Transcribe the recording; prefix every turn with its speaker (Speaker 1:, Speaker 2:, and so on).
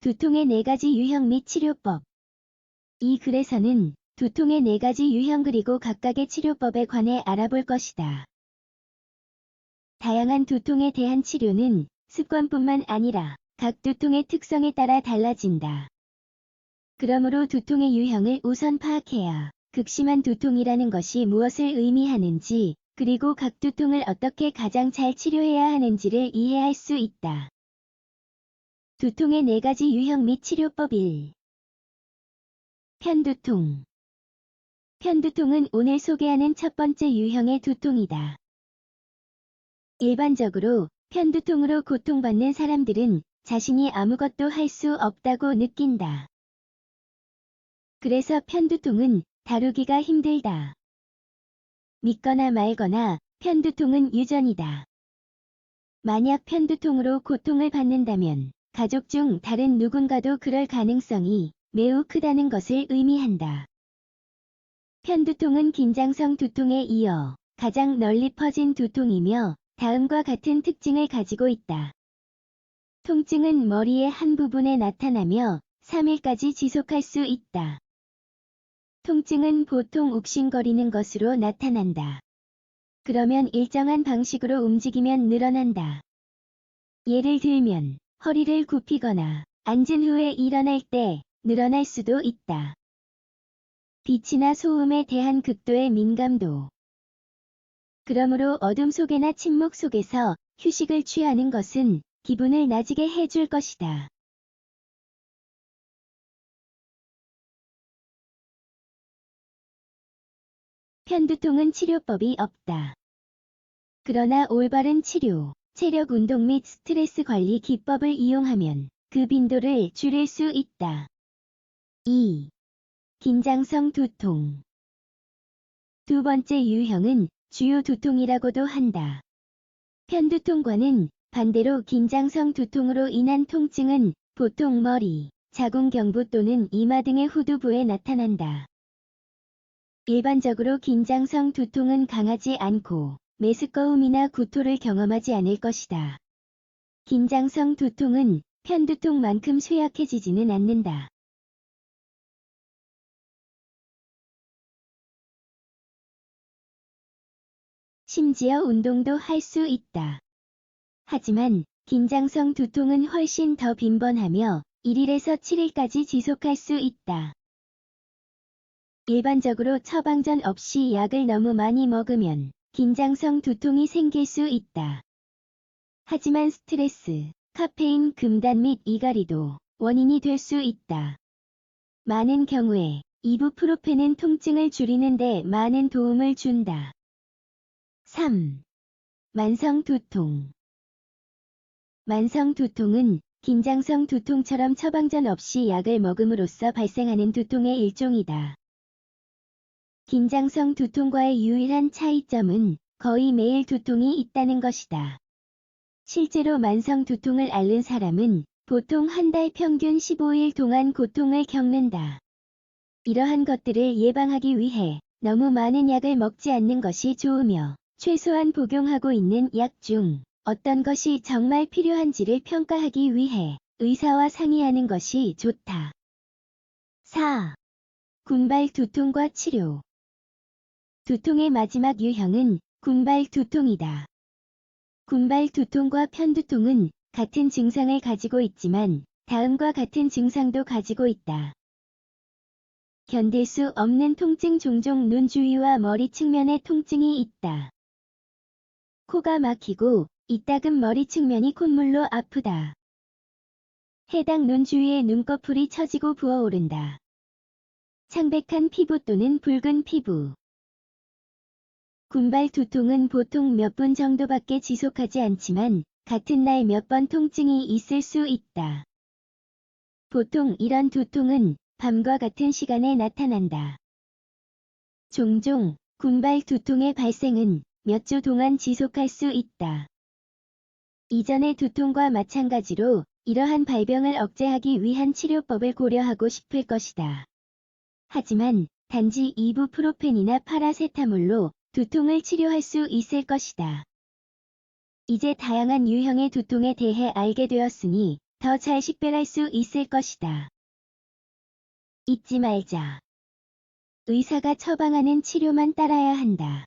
Speaker 1: 두통의 4가지 유형 및 치료법. 이 글에서는 두통의 4가지 유형 그리고 각각의 치료법에 관해 알아볼 것이다. 다양한 두통에 대한 치료는 습관뿐만 아니라 각 두통의 특성에 따라 달라진다. 그러므로 두통의 유형을 우선 파악해야 극심한 두통이라는 것이 무엇을 의미하는지, 그리고 각 두통을 어떻게 가장 잘 치료해야 하는지를 이해할 수 있다. 두통의 4가지 유형 및 치료법 1. 편두통. 편두통은 오늘 소개하는 첫 번째 유형의 두통이다. 일반적으로 편두통으로 고통받는 사람들은 자신이 아무것도 할 수 없다고 느낀다. 그래서 편두통은 다루기가 힘들다. 믿거나 말거나 편두통은 유전이다. 만약 편두통으로 고통을 받는다면 가족 중 다른 누군가도 그럴 가능성이 매우 크다는 것을 의미한다. 편두통은 긴장성 두통에 이어 가장 널리 퍼진 두통이며 다음과 같은 특징을 가지고 있다. 통증은 머리의 한 부분에 나타나며 3일까지 지속할 수 있다. 통증은 보통 욱신거리는 것으로 나타난다. 그러면 일정한 방식으로 움직이면 늘어난다. 예를 들면 허리를 굽히거나 앉은 후에 일어날 때 늘어날 수도 있다. 빛이나 소음에 대한 극도의 민감도. 그러므로 어둠 속에나 침묵 속에서 휴식을 취하는 것은 기분을 나지게 해줄 것이다. 편두통은 치료법이 없다. 그러나 올바른 치료, 체력 운동 및 스트레스 관리 기법을 이용하면 그 빈도를 줄일 수 있다. 2. 긴장성 두통. 두 번째 유형은 주요 두통이라고도 한다. 편두통과는 반대로 긴장성 두통으로 인한 통증은 보통 머리, 자궁경부 또는 이마 등의 후두부에 나타난다. 일반적으로 긴장성 두통은 강하지 않고 메스꺼움이나 구토를 경험하지 않을 것이다. 긴장성 두통은 편두통만큼 쇠약해지지는 않는다. 심지어 운동도 할 수 있다. 하지만 긴장성 두통은 훨씬 더 빈번하며 1일에서 7일까지 지속할 수 있다. 일반적으로 처방전 없이 약을 너무 많이 먹으면 긴장성 두통이 생길 수 있다. 하지만 스트레스, 카페인 금단 및 이갈이도 원인이 될 수 있다. 많은 경우에 이부프로펜은 통증을 줄이는 데 많은 도움을 준다. 3. 만성 두통. 만성 두통은 긴장성 두통처럼 처방전 없이 약을 먹음으로써 발생하는 두통의 일종이다. 긴장성 두통과의 유일한 차이점은 거의 매일 두통이 있다는 것이다. 실제로 만성 두통을 앓는 사람은 보통 한 달 평균 15일 동안 고통을 겪는다. 이러한 것들을 예방하기 위해 너무 많은 약을 먹지 않는 것이 좋으며 최소한 복용하고 있는 약 중 어떤 것이 정말 필요한지를 평가하기 위해 의사와 상의하는 것이 좋다. 4. 군발 두통과 치료. 두통의 마지막 유형은 군발 두통이다. 군발 두통과 편두통은 같은 증상을 가지고 있지만 다음과 같은 증상도 가지고 있다. 견딜 수 없는 통증. 종종 눈 주위와 머리 측면에 통증이 있다. 코가 막히고 이따금 머리 측면이 콧물로 아프다. 해당 눈 주위에 눈꺼풀이 처지고 부어오른다. 창백한 피부 또는 붉은 피부. 군발 두통은 보통 몇 분 정도밖에 지속하지 않지만 같은 날 몇 번 통증이 있을 수 있다. 보통 이런 두통은 밤과 같은 시간에 나타난다. 종종 군발 두통의 발생은 몇 주 동안 지속할 수 있다. 이전의 두통과 마찬가지로 이러한 발병을 억제하기 위한 치료법을 고려하고 싶을 것이다. 하지만 단지 이부프로펜이나 파라세타몰로 두통을 치료할 수 있을 것이다. 이제 다양한 유형의 두통에 대해 알게 되었으니 더 잘 식별할 수 있을 것이다. 잊지 말자. 의사가 처방하는 치료만 따라야 한다.